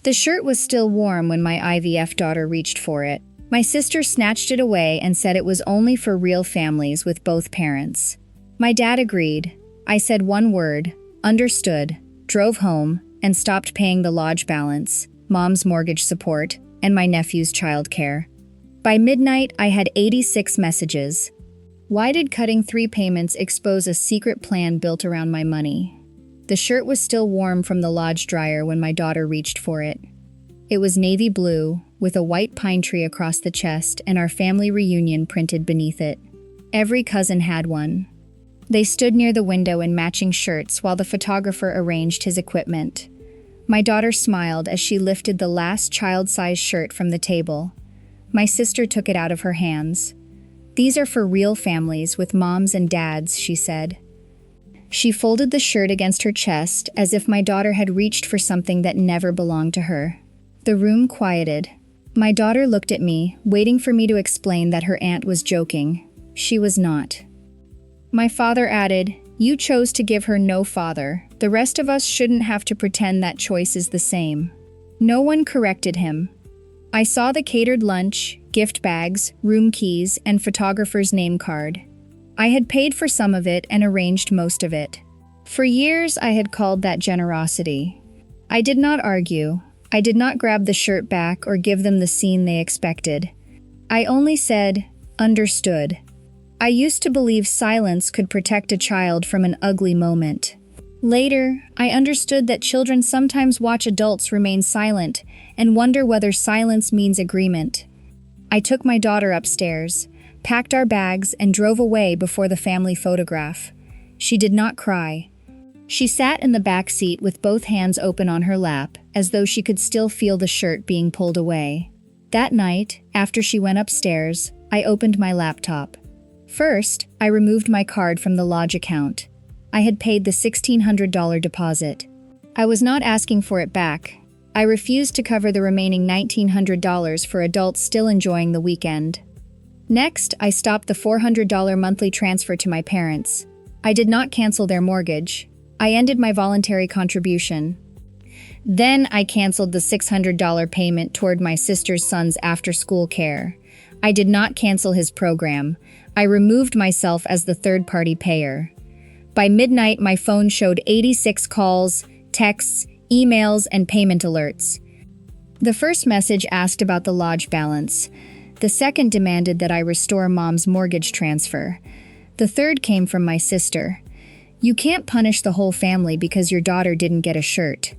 The shirt was still warm when my IVF daughter reached for it. My sister snatched it away and said it was only for real families with both parents. My dad agreed. I said one word, understood, drove home, and stopped paying the lodge balance, mom's mortgage support, and my nephew's childcare. By midnight, I had 86 messages. Why did cutting 3 payments expose a secret plan built around my money? The shirt was still warm from the lodge dryer when my daughter reached for it. It was navy blue, with a white pine tree across the chest and our family reunion printed beneath it. Every cousin had one. They stood near the window in matching shirts while the photographer arranged his equipment. My daughter smiled as she lifted the last child-sized shirt from the table. My sister took it out of her hands. "These are for real families with moms and dads," she said. She folded the shirt against her chest as if my daughter had reached for something that never belonged to her. The room quieted. My daughter looked at me, waiting for me to explain that her aunt was joking. She was not. My father added, "You chose to give her no father. The rest of us shouldn't have to pretend that choice is the same." No one corrected him. I saw the catered lunch, gift bags, room keys, and photographer's name card. I had paid for some of it and arranged most of it. For years, I had called that generosity. I did not argue. I did not grab the shirt back or give them the scene they expected. I only said, "Understood." I used to believe silence could protect a child from an ugly moment. Later, I understood that children sometimes watch adults remain silent and wonder whether silence means agreement. I took my daughter upstairs, packed our bags, and drove away before the family photograph. She did not cry. She sat in the back seat with both hands open on her lap, as though she could still feel the shirt being pulled away. That night, after she went upstairs, I opened my laptop. First, I removed my card from the lodge account. I had paid the $1,600 deposit. I was not asking for it back. I refused to cover the remaining $1,900 for adults still enjoying the weekend. Next, I stopped the $400 monthly transfer to my parents. I did not cancel their mortgage. I ended my voluntary contribution. Then I canceled the $600 payment toward my sister's son's after-school care. I did not cancel his program. I removed myself as the third-party payer. By midnight, my phone showed 86 calls, texts, emails, and payment alerts. The first message asked about the lodge balance. The second demanded that I restore mom's mortgage transfer. The third came from my sister. "You can't punish the whole family because your daughter didn't get a shirt."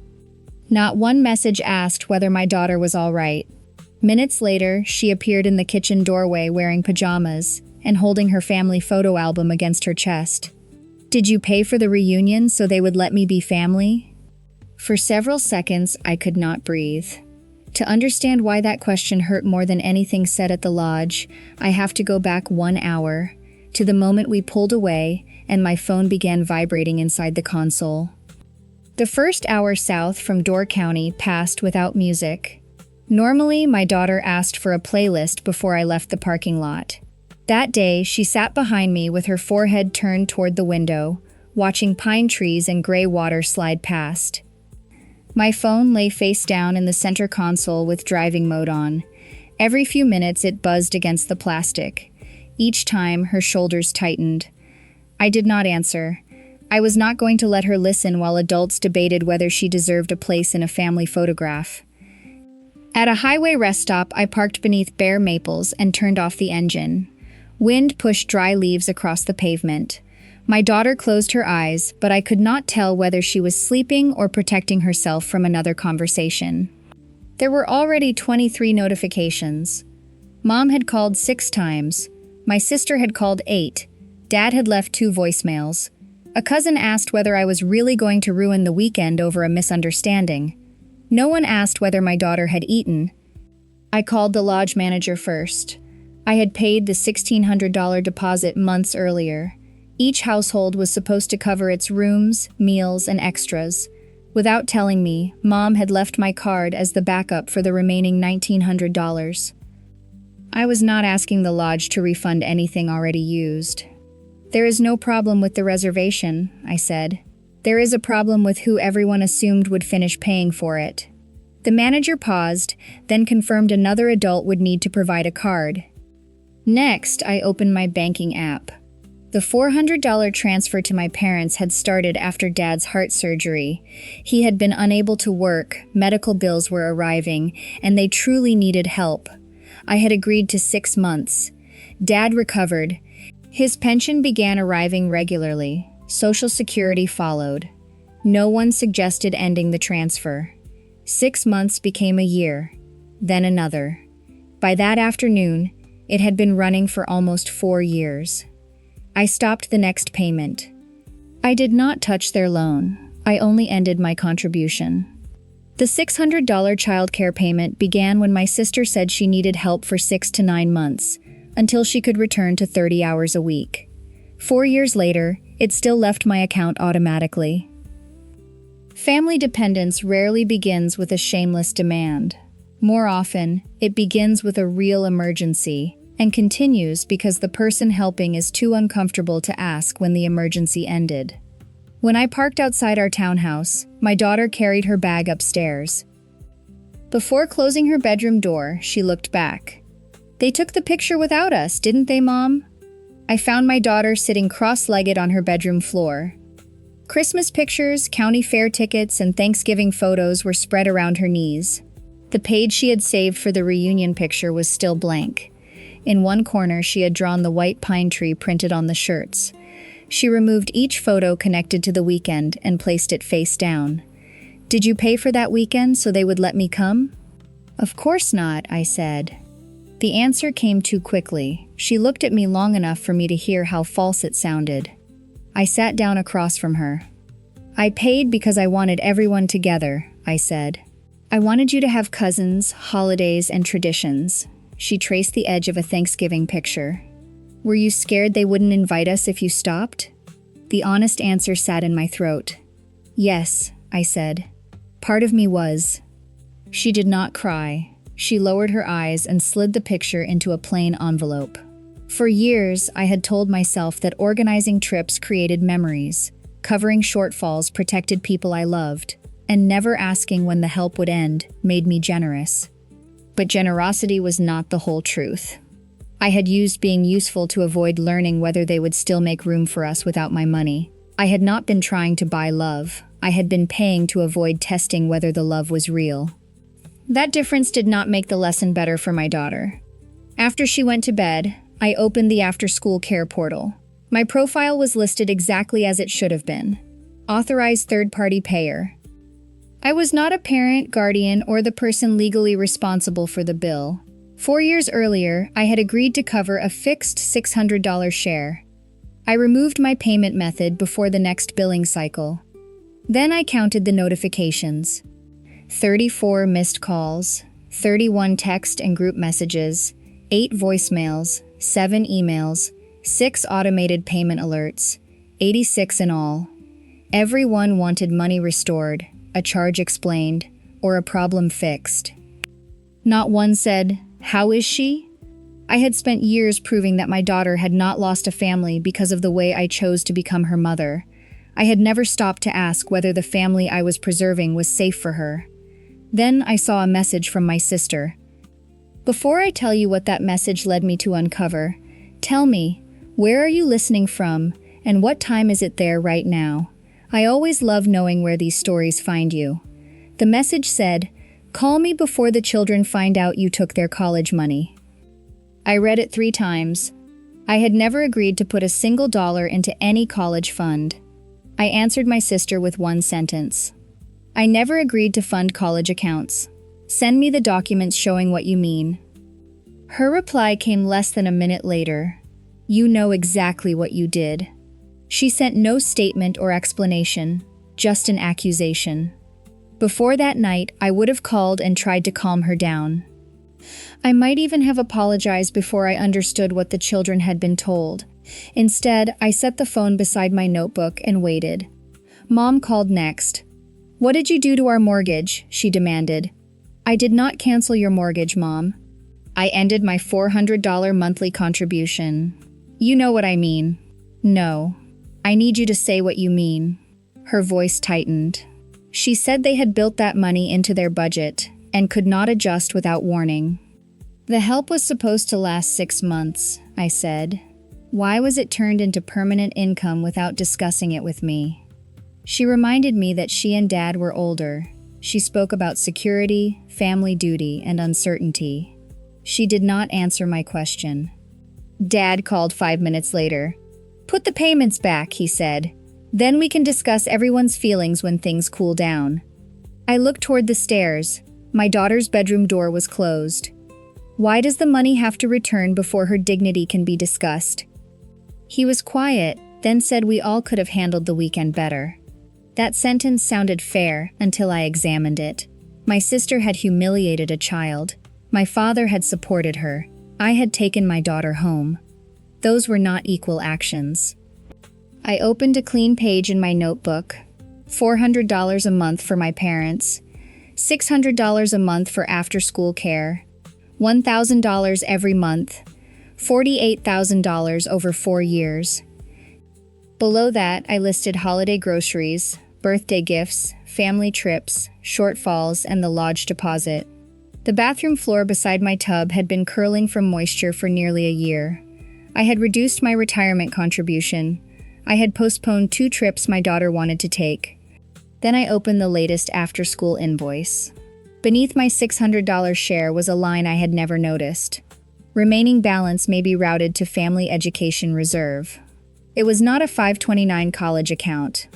Not one message asked whether my daughter was all right. Minutes later, she appeared in the kitchen doorway wearing pajamas and holding her family photo album against her chest. "Did you pay for the reunion so they would let me be family?" For several seconds, I could not breathe. To understand why that question hurt more than anything said at the lodge, I have to go back 1 hour, to the moment we pulled away and my phone began vibrating inside the console. The first hour south from Door County passed without music. Normally, my daughter asked for a playlist before I left the parking lot. That day, she sat behind me with her forehead turned toward the window, watching pine trees and gray water slide past. My phone lay face down in the center console with driving mode on. Every few minutes, it buzzed against the plastic. Each time, her shoulders tightened. I did not answer. I was not going to let her listen while adults debated whether she deserved a place in a family photograph. At a highway rest stop, I parked beneath bare maples and turned off the engine. Wind pushed dry leaves across the pavement. My daughter closed her eyes, but I could not tell whether she was sleeping or protecting herself from another conversation. There were already 23 notifications. Mom had called 6 times. My sister had called 8. Dad had left 2 voicemails. A cousin asked whether I was really going to ruin the weekend over a misunderstanding. No one asked whether my daughter had eaten. I called the lodge manager first. I had paid the $1,600 deposit months earlier. Each household was supposed to cover its rooms, meals, and extras. Without telling me, Mom had left my card as the backup for the remaining $1,900. I was not asking the lodge to refund anything already used. "There is no problem with the reservation," I said. "There is a problem with who everyone assumed would finish paying for it." The manager paused, then confirmed another adult would need to provide a card. Next, I opened my banking app. The $400 transfer to my parents had started after Dad's heart surgery. He had been unable to work, medical bills were arriving, and they truly needed help. I had agreed to 6 months. Dad recovered. His pension began arriving regularly. Social Security followed. No one suggested ending the transfer. 6 months became a year, then another. By that afternoon, it had been running for almost 4 years. I stopped the next payment. I did not touch their loan. I only ended my contribution. The $600 childcare payment began when my sister said she needed help for 6 to 9 months, until she could return to 30 hours a week. 4 years later, it still left my account automatically. Family dependence rarely begins with a shameless demand. More often, it begins with a real emergency, and continues because the person helping is too uncomfortable to ask when the emergency ended. When I parked outside our townhouse, my daughter carried her bag upstairs. Before closing her bedroom door, she looked back. "They took the picture without us, didn't they, Mom?" I found my daughter sitting cross-legged on her bedroom floor. Christmas pictures, county fair tickets, and Thanksgiving photos were spread around her knees. The page she had saved for the reunion picture was still blank. In one corner, she had drawn the white pine tree printed on the shirts. She removed each photo connected to the weekend and placed it face down. "Did you pay for that weekend so they would let me come?" "Of course not," I said. The answer came too quickly. She looked at me long enough for me to hear how false it sounded. I sat down across from her. "I paid because I wanted everyone together," I said. "I wanted you to have cousins, holidays, and traditions." She traced the edge of a Thanksgiving picture. "Were you scared they wouldn't invite us if you stopped?" The honest answer sat in my throat. "Yes," I said. "Part of me was." She did not cry. She lowered her eyes and slid the picture into a plain envelope. For years, I had told myself that organizing trips created memories, covering shortfalls protected people I loved, and never asking when the help would end made me generous. But generosity was not the whole truth. I had used being useful to avoid learning whether they would still make room for us without my money. I had not been trying to buy love. I had been paying to avoid testing whether the love was real. That difference did not make the lesson better for my daughter. After she went to bed, I opened the after-school care portal. My profile was listed exactly as it should have been. Authorized third-party payer. I was not a parent, guardian, or the person legally responsible for the bill. 4 years earlier, I had agreed to cover a fixed $600 share. I removed my payment method before the next billing cycle. Then I counted the notifications. 34 missed calls, 31 text and group messages, 8 voicemails, 7 emails, 6 automated payment alerts, 86 in all. Everyone wanted money restored, a charge explained, or a problem fixed. Not one said, "How is she?" I had spent years proving that my daughter had not lost a family because of the way I chose to become her mother. I had never stopped to ask whether the family I was preserving was safe for her. Then I saw a message from my sister. Before I tell you what that message led me to uncover, tell me, where are you listening from, and what time is it there right now? I always love knowing where these stories find you. The message said, "Call me before the children find out you took their college money." I read it 3 times. I had never agreed to put a single dollar into any college fund. I answered my sister with one sentence. "I never agreed to fund college accounts. Send me the documents showing what you mean." Her reply came less than a minute later. "You know exactly what you did." She sent no statement or explanation, just an accusation. Before that night, I would have called and tried to calm her down. I might even have apologized before I understood what the children had been told. Instead, I set the phone beside my notebook and waited. Mom called next. "What did you do to our mortgage?" she demanded. "I did not cancel your mortgage, Mom. I ended my $400 monthly contribution." "You know what I mean." "No. I need you to say what you mean." Her voice tightened. "She said they had built that money into their budget. and could not adjust without warning. The help was supposed to last 6 months, I said. Why was it turned into permanent income without discussing it with me? She reminded me that she and Dad were older. She spoke about security, family duty, and uncertainty. She did not answer my question. Dad called 5 minutes later. "Put the payments back," he said. "Then we can discuss everyone's feelings when things cool down." I looked toward the stairs. My daughter's bedroom door was closed. Why does the money have to return before her dignity can be discussed? He was quiet, then said we all could have handled the weekend better. That sentence sounded fair until I examined it. My sister had humiliated a child. My father had supported her. I had taken my daughter home. Those were not equal actions. I opened a clean page in my notebook. $400 a month for my parents. $600 a month for after-school care. $1,000 every month. $48,000 over 4 years. Below that, I listed holiday groceries, birthday gifts, family trips, shortfalls, and the lodge deposit. The bathroom floor beside my tub had been curling from moisture for nearly a year. I had reduced my retirement contribution. I had postponed 2 trips my daughter wanted to take. Then I opened the latest after-school invoice. Beneath my $600 share was a line I had never noticed. Remaining balance may be routed to Family Education Reserve. It was not a 529 college account.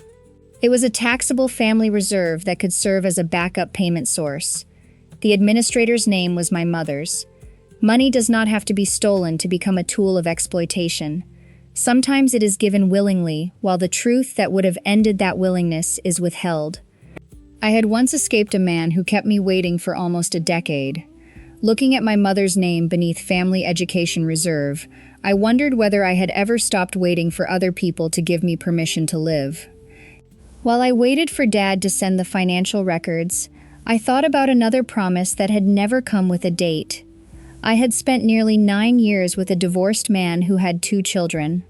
It was a taxable family reserve that could serve as a backup payment source. The administrator's name was my mother's. Money does not have to be stolen to become a tool of exploitation. Sometimes it is given willingly, while the truth that would have ended that willingness is withheld. I had once escaped a man who kept me waiting for almost a decade. Looking at my mother's name beneath Family Education Reserve, I wondered whether I had ever stopped waiting for other people to give me permission to live. While I waited for Dad to send the financial records, I thought about another promise that had never come with a date. I had spent nearly 9 years with a divorced man who had 2 children.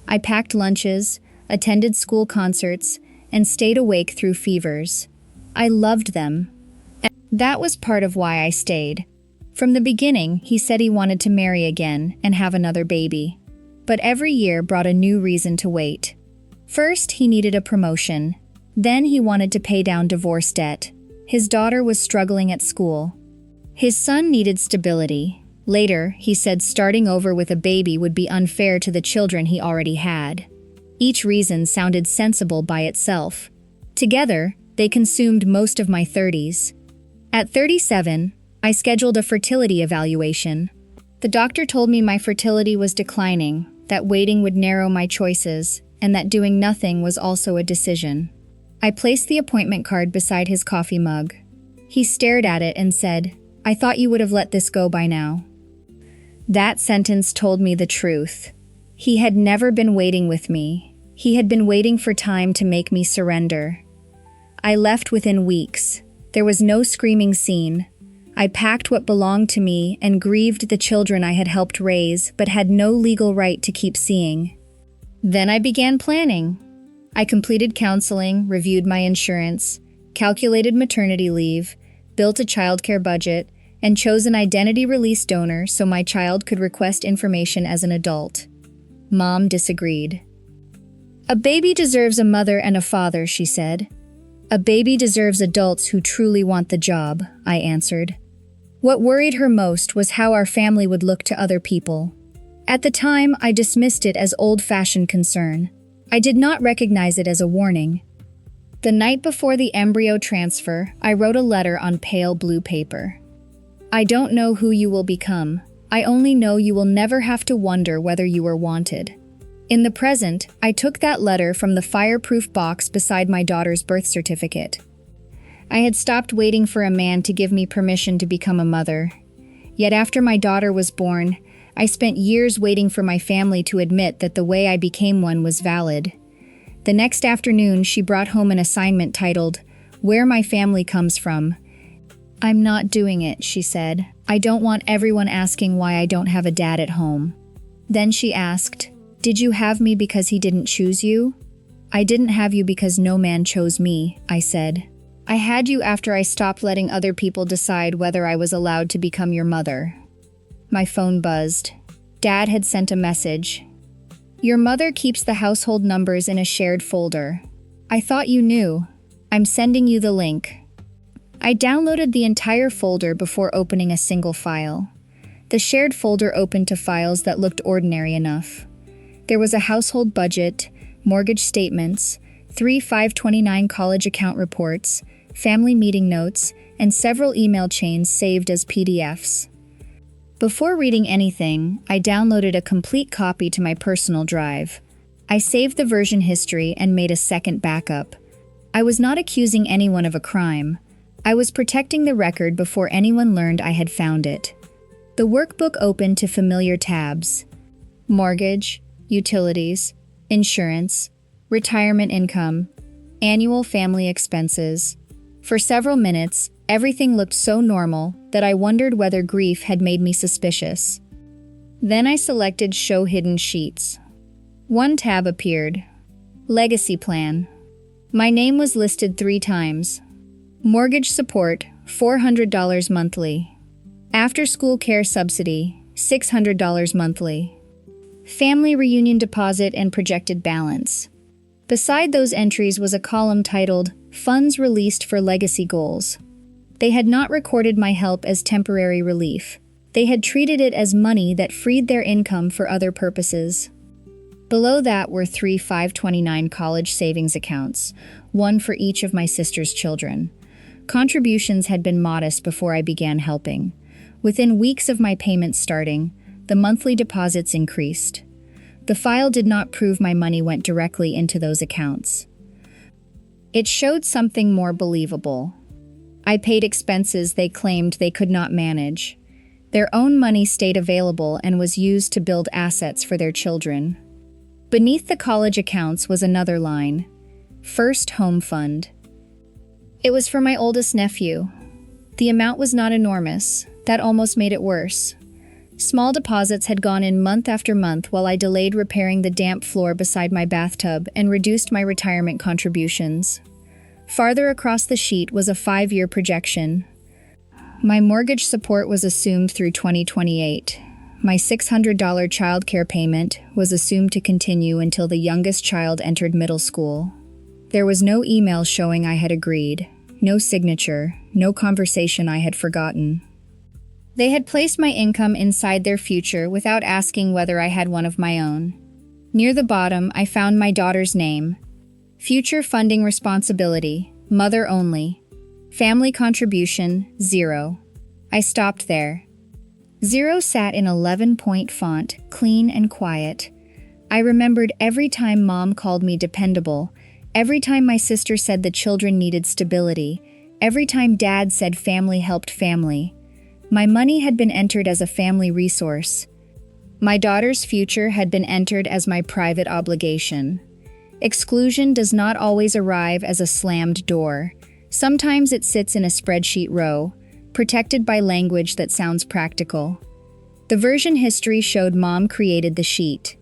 I packed lunches, attended school concerts, and stayed awake through fevers. I loved them. And that was part of why I stayed. From the beginning, he said he wanted to marry again and have another baby. But every year brought a new reason to wait. First, he needed a promotion. Then he wanted to pay down divorce debt. His daughter was struggling at school. His son needed stability. Later, he said starting over with a baby would be unfair to the children he already had. Each reason sounded sensible by itself. Together, they consumed most of my 30s. At 37, I scheduled a fertility evaluation. The doctor told me my fertility was declining, that waiting would narrow my choices, and that doing nothing was also a decision. I placed the appointment card beside his coffee mug. He stared at it and said, "I thought you would have let this go by now." That sentence told me the truth. He had never been waiting with me. He had been waiting for time to make me surrender. I left within weeks. There was no screaming scene. I packed what belonged to me and grieved the children I had helped raise but had no legal right to keep seeing. Then I began planning. I completed counseling, reviewed my insurance, calculated maternity leave, built a childcare budget, and chose an identity release donor so my child could request information as an adult. Mom disagreed. "A baby deserves a mother and a father," she said. "A baby deserves adults who truly want the job," I answered. What worried her most was how our family would look to other people. At the time, I dismissed it as old-fashioned concern. I did not recognize it as a warning. The night before the embryo transfer, I wrote a letter on pale blue paper. "I don't know who you will become. I only know you will never have to wonder whether you are wanted." In the present, I took that letter from the fireproof box beside my daughter's birth certificate. I had stopped waiting for a man to give me permission to become a mother. Yet after my daughter was born, I spent years waiting for my family to admit that the way I became one was valid. The next afternoon, she brought home an assignment titled, "Where My Family Comes From." "I'm not doing it," she said. "I don't want everyone asking why I don't have a dad at home." Then she asked, "Did you have me because he didn't choose you?" "I didn't have you because no man chose me," I said. I had you after I stopped letting other people decide whether I was allowed to become your mother. My phone buzzed. Dad had sent a message. Your mother keeps the household numbers in a shared folder. I thought you knew. I'm sending you the link. I downloaded the entire folder before opening a single file. The shared folder opened to files that looked ordinary enough. There was a household budget, mortgage statements, 3 529 college account reports, family meeting notes, and several email chains saved as PDFs. Before reading anything, I downloaded a complete copy to my personal drive. I saved the version history and made a second backup. I was not accusing anyone of a crime. I was protecting the record before anyone learned I had found it. The workbook opened to familiar tabs: mortgage, utilities, insurance, retirement income, annual family expenses. For several minutes, everything looked so normal that I wondered whether grief had made me suspicious. Then I selected Show Hidden Sheets. One tab appeared. Legacy Plan. My name was listed 3 times. Mortgage support, $400 monthly. After-school care subsidy, $600 monthly. Family reunion deposit and projected balance. Beside those entries was a column titled, Funds Released for Legacy Goals. They had not recorded my help as temporary relief. They had treated it as money that freed their income for other purposes. Below that were 3 529 college savings accounts, one for each of my sister's children. Contributions had been modest before I began helping. Within weeks of my payments starting, the monthly deposits increased. The file did not prove my money went directly into those accounts. It showed something more believable. I paid expenses they claimed they could not manage. Their own money stayed available and was used to build assets for their children. Beneath the college accounts was another line: First Home Fund. It was for my oldest nephew. The amount was not enormous. That almost made it worse. Small deposits had gone in month after month while I delayed repairing the damp floor beside my bathtub and reduced my retirement contributions. Farther across the sheet was a 5-year projection. My mortgage support was assumed through 2028. My $600 childcare payment was assumed to continue until the youngest child entered middle school. There was no email showing I had agreed, no signature, no conversation I had forgotten. They had placed my income inside their future without asking whether I had one of my own. Near the bottom, I found my daughter's name. Future funding responsibility, mother only. Family contribution, 0. I stopped there. 0 sat in 11-point font, clean and quiet. I remembered every time Mom called me dependable, every time my sister said the children needed stability, every time Dad said family helped family. My money had been entered as a family resource. My daughter's future had been entered as my private obligation. Exclusion does not always arrive as a slammed door. Sometimes it sits in a spreadsheet row, protected by language that sounds practical. The version history showed Mom created the sheet.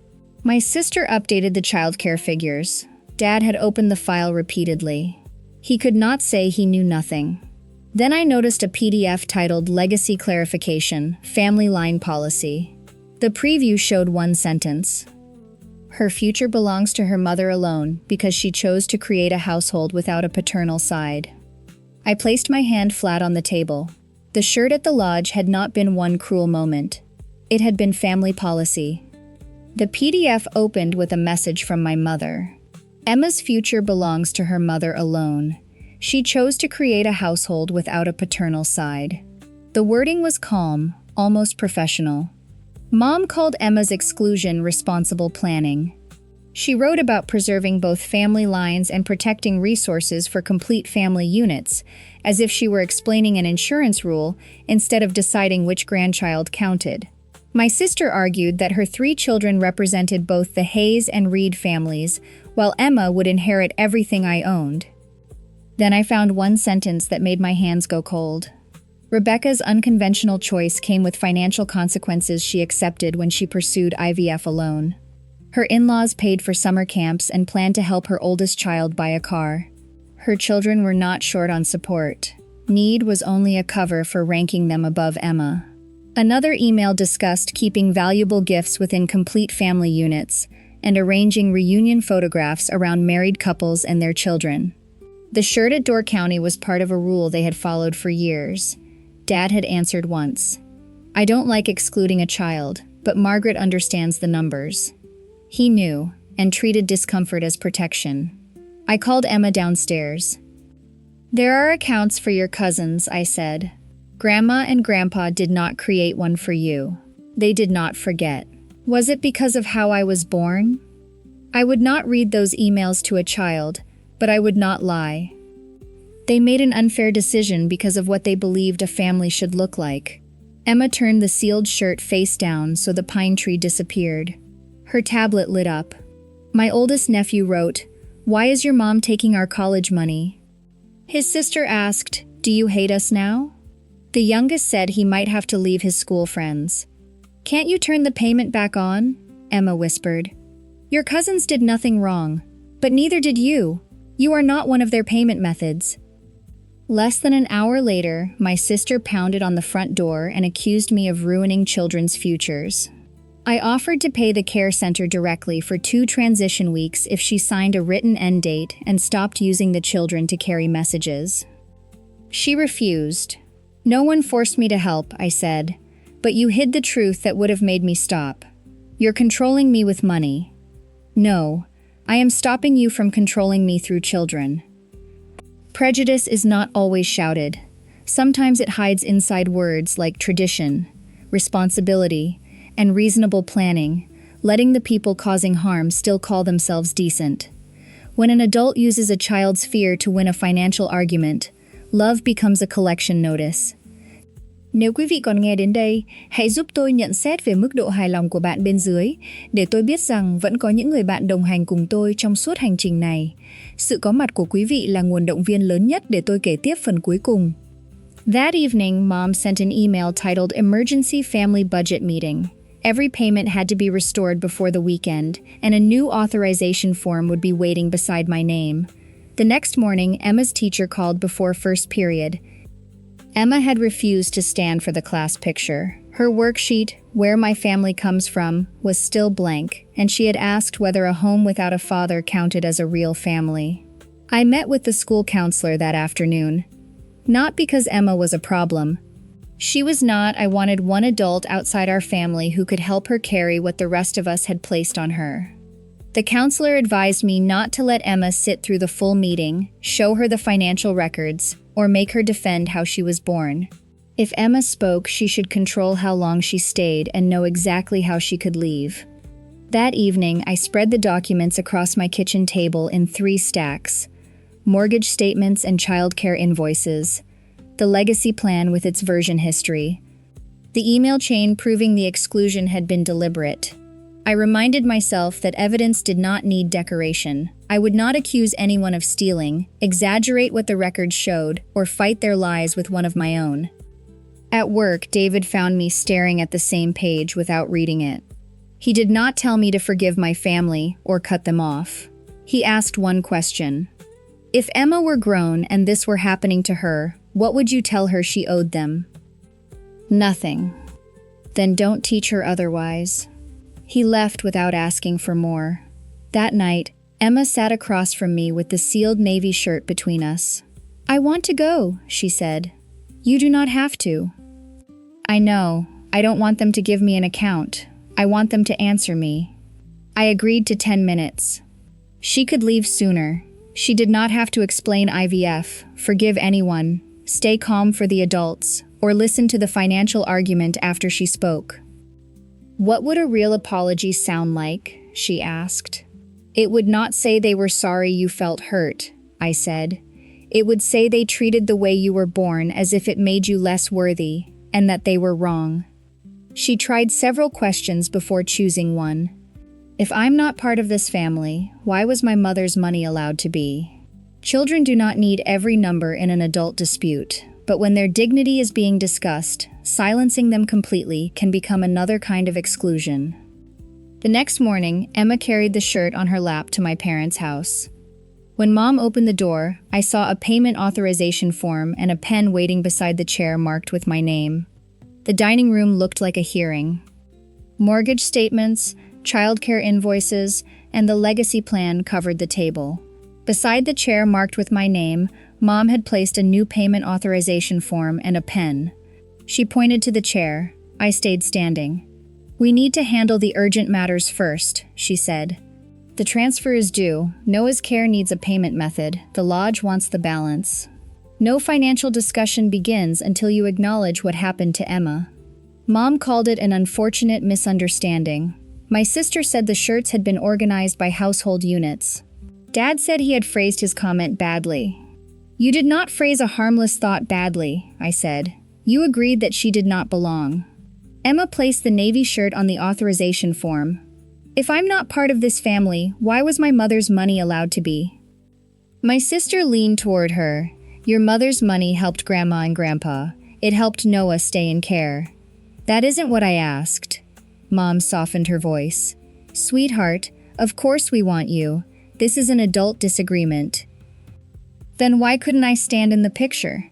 My sister updated the childcare figures. Dad had opened the file repeatedly. He could not say he knew nothing. Then I noticed a PDF titled Legacy Clarification, Family Line Policy. The preview showed one sentence. Her future belongs to her mother alone because she chose to create a household without a paternal side. I placed my hand flat on the table. The shirt at the lodge had not been one cruel moment. It had been family policy. The PDF opened with a message from my mother. Emma's future belongs to her mother alone. She chose to create a household without a paternal side. The wording was calm, almost professional. Mom called Emma's exclusion responsible planning. She wrote about preserving both family lines and protecting resources for complete family units, as if she were explaining an insurance rule instead of deciding which grandchild counted. My sister argued that her 3 children represented both the Hayes and Reed families, while Emma would inherit everything I owned. Then I found one sentence that made my hands go cold. Rebecca's unconventional choice came with financial consequences she accepted when she pursued IVF alone. Her in-laws paid for summer camps and planned to help her oldest child buy a car. Her children were not short on support. Need was only a cover for ranking them above Emma. Another email discussed keeping valuable gifts within complete family units and arranging reunion photographs around married couples and their children. The shirt at Door County was part of a rule they had followed for years. Dad had answered once, "I don't like excluding a child, but Margaret understands the numbers." He knew, and treated discomfort as protection. I called Emma downstairs. "There are accounts for your cousins," I said. "Grandma and Grandpa did not create one for you. They did not forget. Was it because of how I was born?" I would not read those emails to a child, but I would not lie. They made an unfair decision because of what they believed a family should look like. Emma turned the sealed shirt face down so the pine tree disappeared. Her tablet lit up. My oldest nephew wrote, "Why is your mom taking our college money?" His sister asked, "Do you hate us now?" The youngest said he might have to leave his school friends. "Can't you turn the payment back on?" Emma whispered. "Your cousins did nothing wrong, but neither did you. You are not one of their payment methods." Less than an hour later, my sister pounded on the front door and accused me of ruining children's futures. I offered to pay the care center directly for 2 transition weeks if she signed a written end date and stopped using the children to carry messages. She refused. "No one forced me to help," I said, "but you hid the truth that would have made me stop. You're controlling me with money." "No, I am stopping you from controlling me through children." Prejudice is not always shouted. Sometimes it hides inside words like tradition, responsibility, and reasonable planning, letting the people causing harm still call themselves decent. When an adult uses a child's fear to win a financial argument, love becomes a collection notice. Nếu quý vị còn nghe đến đây, hãy giúp tôi nhận xét về mức độ hài lòng của bạn bên dưới, để tôi biết rằng vẫn có những người bạn đồng hành cùng tôi trong suốt hành trình này. Sự có mặt của quý vị là nguồn động viên lớn nhất để tôi kể tiếp phần cuối cùng. That evening, Mom sent an email titled Emergency Family Budget Meeting. Every payment had to be restored before the weekend, and a new authorization form would be waiting beside my name. The next morning, Emma's teacher called before first period. Emma had refused to stand for the class picture. Her worksheet, Where My Family Comes From, was still blank, and she had asked whether a home without a father counted as a real family. I met with the school counselor that afternoon. Not because Emma was a problem. She was not. I wanted one adult outside our family who could help her carry what the rest of us had placed on her. The counselor advised me not to let Emma sit through the full meeting, show her the financial records, or make her defend how she was born. If Emma spoke, she should control how long she stayed and know exactly how she could leave. That evening, I spread the documents across my kitchen table in 3 stacks: mortgage statements and childcare invoices, the legacy plan with its version history, the email chain proving the exclusion had been deliberate. I reminded myself that evidence did not need decoration. I would not accuse anyone of stealing, exaggerate what the records showed, or fight their lies with one of my own. At work, David found me staring at the same page without reading it. He did not tell me to forgive my family or cut them off. He asked one question. If Emma were grown and this were happening to her, what would you tell her she owed them? Nothing. Then don't teach her otherwise. He left without asking for more. That night, Emma sat across from me with the sealed navy shirt between us. "I want to go," she said. "You do not have to." "I know. I don't want them to give me an account. I want them to answer me." I agreed to 10 minutes. She could leave sooner. She did not have to explain IVF, forgive anyone, stay calm for the adults, or listen to the financial argument after she spoke. "What would a real apology sound like?" she asked. "It would not say they were sorry you felt hurt," I said. "It would say they treated the way you were born as if it made you less worthy, and that they were wrong." She tried several questions before choosing one. If I'm not part of this family, why was my mother's money allowed to be? Children do not need every number in an adult dispute, but when their dignity is being discussed, silencing them completely can become another kind of exclusion. The next morning, Emma carried the shirt on her lap to my parents' house. When Mom opened the door, I saw a payment authorization form and a pen waiting beside the chair marked with my name. The dining room looked like a hearing. Mortgage statements, childcare invoices, and the legacy plan covered the table. Beside the chair marked with my name, Mom had placed a new payment authorization form and a pen. She pointed to the chair. I stayed standing. "We need to handle the urgent matters first," she said. "The transfer is due. Noah's care needs a payment method. The lodge wants the balance. No financial discussion begins until you acknowledge what happened to Emma." Mom called it an unfortunate misunderstanding. My sister said the shirts had been organized by household units. Dad said he had phrased his comment badly. "You did not phrase a harmless thought badly," I said. "You agreed that she did not belong." Emma placed the navy shirt on the authorization form. "If I'm not part of this family, why was my mother's money allowed to be?" My sister leaned toward her. "Your mother's money helped Grandma and Grandpa. It helped Noah stay in care." "That isn't what I asked." Mom softened her voice. "Sweetheart, of course we want you. This is an adult disagreement." "Then why couldn't I stand in the picture?"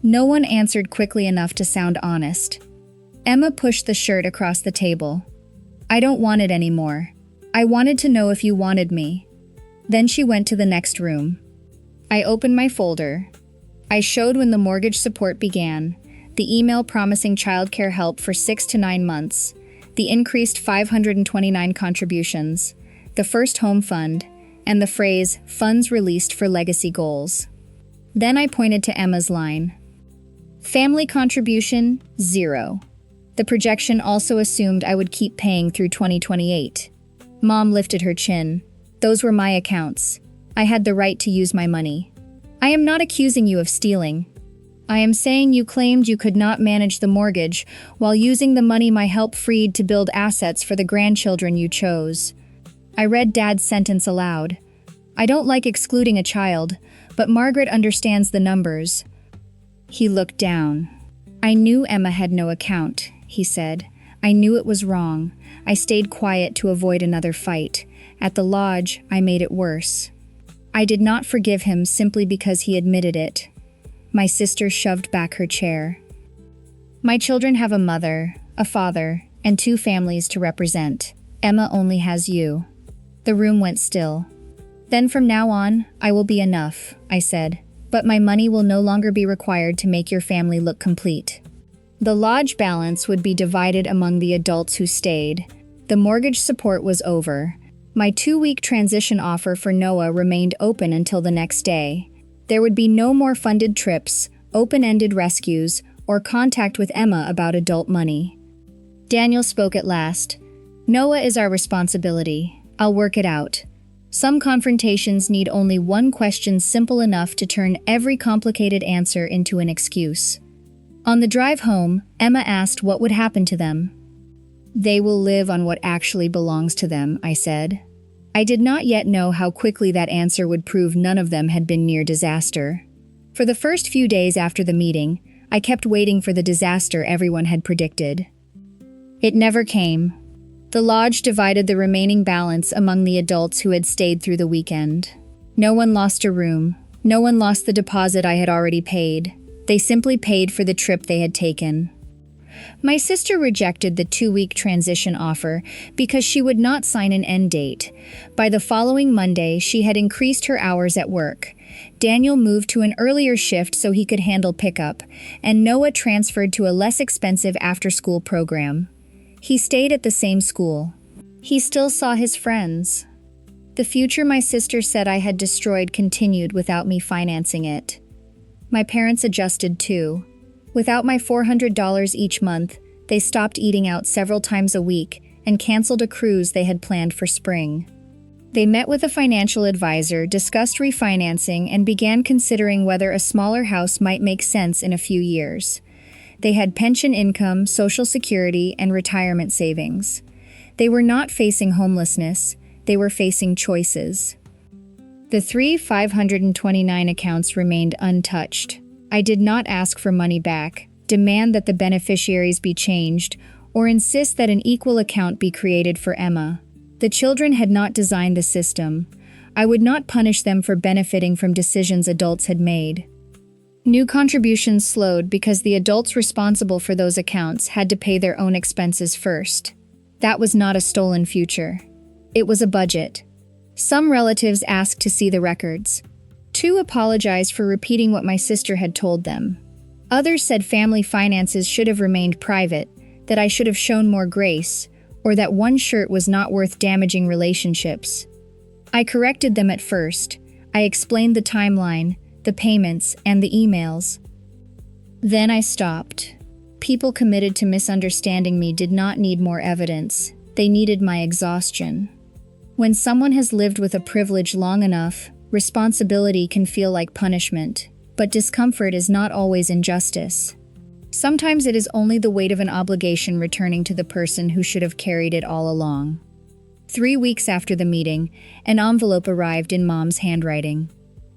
No one answered quickly enough to sound honest. Emma pushed the shirt across the table. "I don't want it anymore. I wanted to know if you wanted me." Then she went to the next room. I opened my folder. I showed when the mortgage support began, the email promising childcare help for 6 to 9 months, the increased 529 contributions, the first home fund, and the phrase, "funds released for legacy goals." Then I pointed to Emma's line. Family contribution, 0. The projection also assumed I would keep paying through 2028. Mom lifted her chin. "Those were my accounts. I had the right to use my money. I am not accusing you of stealing. I am saying you claimed you could not manage the mortgage while using the money my help freed to build assets for the grandchildren you chose." I read Dad's sentence aloud. "I don't like excluding a child, but Margaret understands the numbers." He looked down. "I knew Emma had no account," he said. "I knew it was wrong. I stayed quiet to avoid another fight. At the lodge, I made it worse. I did not forgive him simply because he admitted it." My sister shoved back her chair. "My children have a mother, a father, and 2 families to represent. Emma only has you." The room went still. "Then from now on, I will be enough," I said. "But my money will no longer be required to make your family look complete." The lodge balance would be divided among the adults who stayed. The mortgage support was over. My 2-week transition offer for Noah remained open until the next day. There would be no more funded trips, open-ended rescues, or contact with Emma about adult money. Daniel spoke at last. "Noah is our responsibility. I'll work it out. Some confrontations need only one question simple enough to turn every complicated answer into an excuse." On the drive home, Emma asked what would happen to them. "They will live on what actually belongs to them," I said. I did not yet know how quickly that answer would prove none of them had been near disaster. For the first few days after the meeting, I kept waiting for the disaster everyone had predicted. It never came. The lodge divided the remaining balance among the adults who had stayed through the weekend. No one lost a room. No one lost the deposit I had already paid. They simply paid for the trip they had taken. My sister rejected the 2-week transition offer because she would not sign an end date. By the following Monday, she had increased her hours at work. Daniel moved to an earlier shift so he could handle pickup, and Noah transferred to a less expensive after-school program. He stayed at the same school. He still saw his friends. The future my sister said I had destroyed continued without me financing it. My parents adjusted too. Without my $400 each month, they stopped eating out several times a week and canceled a cruise they had planned for spring. They met with a financial advisor, discussed refinancing, and began considering whether a smaller house might make sense in a few years. They had pension income, Social Security, and retirement savings. They were not facing homelessness, they were facing choices. The 3,529 accounts remained untouched. I did not ask for money back, demand that the beneficiaries be changed, or insist that an equal account be created for Emma. The children had not designed the system. I would not punish them for benefiting from decisions adults had made. New contributions slowed because the adults responsible for those accounts had to pay their own expenses first. That was not a stolen future. It was a budget. Some relatives asked to see the records. 2 apologized for repeating what my sister had told them. Others said family finances should have remained private, that I should have shown more grace, or that one shirt was not worth damaging relationships. I corrected them at first. I explained the timeline, the payments, and the emails. Then I stopped. People committed to misunderstanding me did not need more evidence. They needed my exhaustion. When someone has lived with a privilege long enough, responsibility can feel like punishment, but discomfort is not always injustice. Sometimes it is only the weight of an obligation returning to the person who should have carried it all along. 3 weeks after the meeting, an envelope arrived in Mom's handwriting.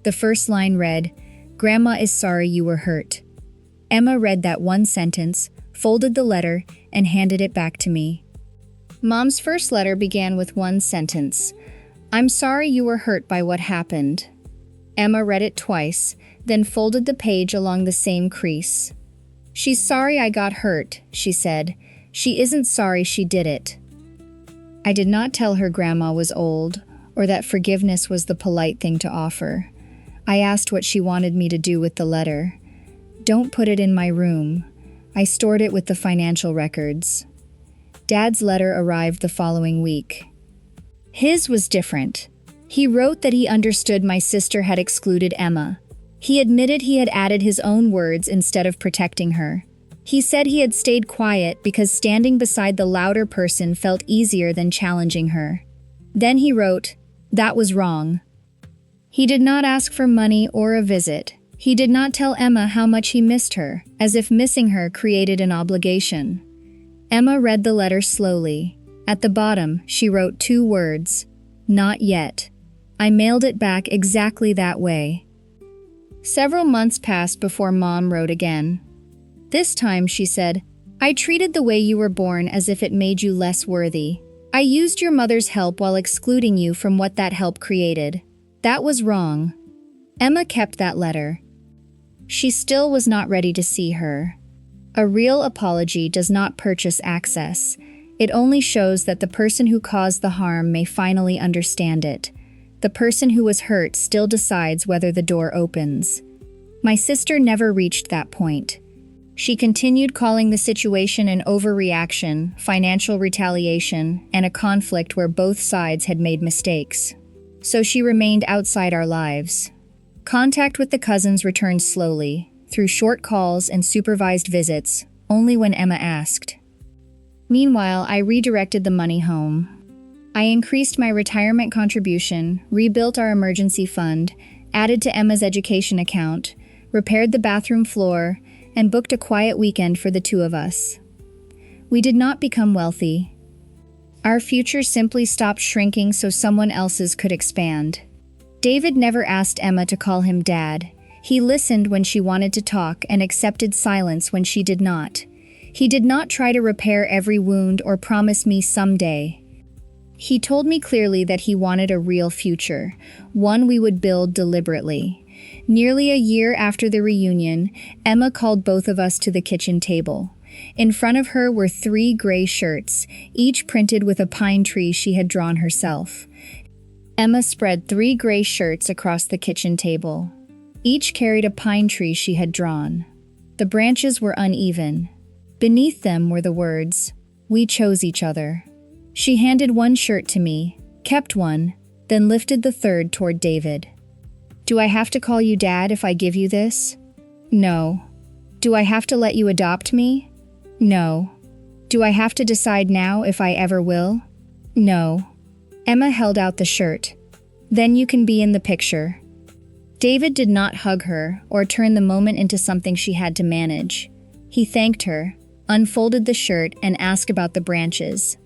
The first line read, "Grandma is sorry you were hurt." Emma read that one sentence, folded the letter, and handed it back to me. Mom's first letter began with one sentence, "I'm sorry you were hurt by what happened." Emma read it twice, then folded the page along the same crease. "She's sorry I got hurt," she said. "She isn't sorry she did it." I did not tell her Grandma was old, or that forgiveness was the polite thing to offer. I asked what she wanted me to do with the letter. "Don't put it in my room." I stored it with the financial records. Dad's letter arrived the following week. His was different. He wrote that he understood my sister had excluded Emma. He admitted he had added his own words instead of protecting her. He said he had stayed quiet because standing beside the louder person felt easier than challenging her. Then he wrote, "That was wrong." He did not ask for money or a visit. He did not tell Emma how much he missed her, as if missing her created an obligation. Emma read the letter slowly. At the bottom, she wrote 2 words, "Not yet." I mailed it back exactly that way. Several months passed before Mom wrote again. This time, she said, "I treated the way you were born as if it made you less worthy. I used your mother's help while excluding you from what that help created. That was wrong." Emma kept that letter. She still was not ready to see her. A real apology does not purchase access. It only shows that the person who caused the harm may finally understand it. The person who was hurt still decides whether the door opens. My sister never reached that point. She continued calling the situation an overreaction, financial retaliation, and a conflict where both sides had made mistakes. So she remained outside our lives. Contact with the cousins returned slowly, through short calls and supervised visits, only when Emma asked. Meanwhile, I redirected the money home. I increased my retirement contribution, rebuilt our emergency fund, added to Emma's education account, repaired the bathroom floor, and booked a quiet weekend for the 2 of us. We did not become wealthy. Our future simply stopped shrinking so someone else's could expand. David never asked Emma to call him Dad. He listened when she wanted to talk and accepted silence when she did not. He did not try to repair every wound or promise me someday. He told me clearly that he wanted a real future, one we would build deliberately. Nearly a year after the reunion, Emma called both of us to the kitchen table. In front of her were 3 gray shirts, each printed with a pine tree she had drawn herself. Emma spread 3 gray shirts across the kitchen table. Each carried a pine tree she had drawn. The branches were uneven. Beneath them were the words, "We chose each other." She handed one shirt to me, kept one, then lifted the third toward David. "Do I have to call you Dad if I give you this?" "No." "Do I have to let you adopt me?" "No." "Do I have to decide now if I ever will?" "No." Emma held out the shirt. "Then you can be in the picture." David did not hug her or turn the moment into something she had to manage. He thanked her, unfolded the shirt, and asked about the branches.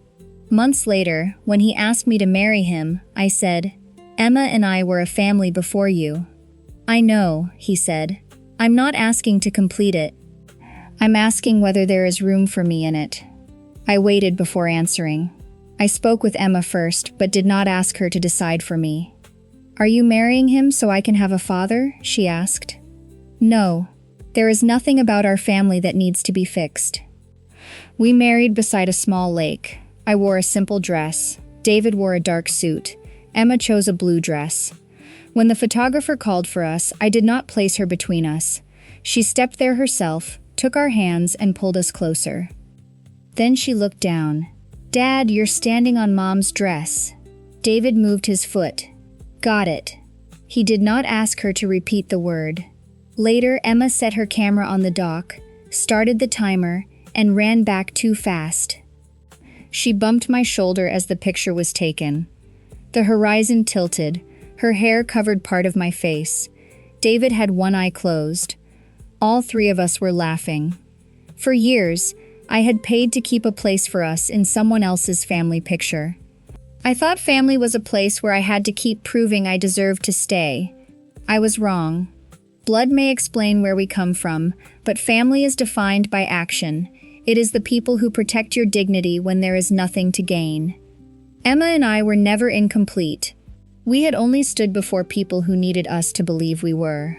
Months later, when he asked me to marry him, I said, "Emma and I were a family before you." "I know," he said. "I'm not asking to complete it. I'm asking whether there is room for me in it." I waited before answering. I spoke with Emma first, but did not ask her to decide for me. "Are you marrying him so I can have a father?" she asked. "No. There is nothing about our family that needs to be fixed." We married beside a small lake. I wore a simple dress. David wore a dark suit. Emma chose a blue dress. When the photographer called for us, I did not place her between us. She stepped there herself, took our hands, and pulled us closer. Then she looked down. "Dad, you're standing on Mom's dress." David moved his foot. "Got it." He did not ask her to repeat the word. Later, Emma set her camera on the dock, started the timer, and ran back too fast. She bumped my shoulder as the picture was taken. The horizon tilted. Her hair covered part of my face. David had one eye closed. All three of us were laughing. For years, I had paid to keep a place for us in someone else's family picture. I thought family was a place where I had to keep proving I deserved to stay. I was wrong. Blood may explain where we come from, but family is defined by action. It is the people who protect your dignity when there is nothing to gain. Emma and I were never incomplete. We had only stood before people who needed us to believe we were.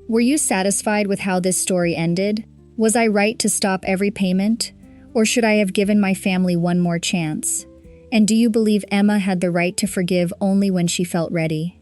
Were you satisfied with how this story ended? Was I right to stop every payment? Or should I have given my family one more chance? And do you believe Emma had the right to forgive only when she felt ready?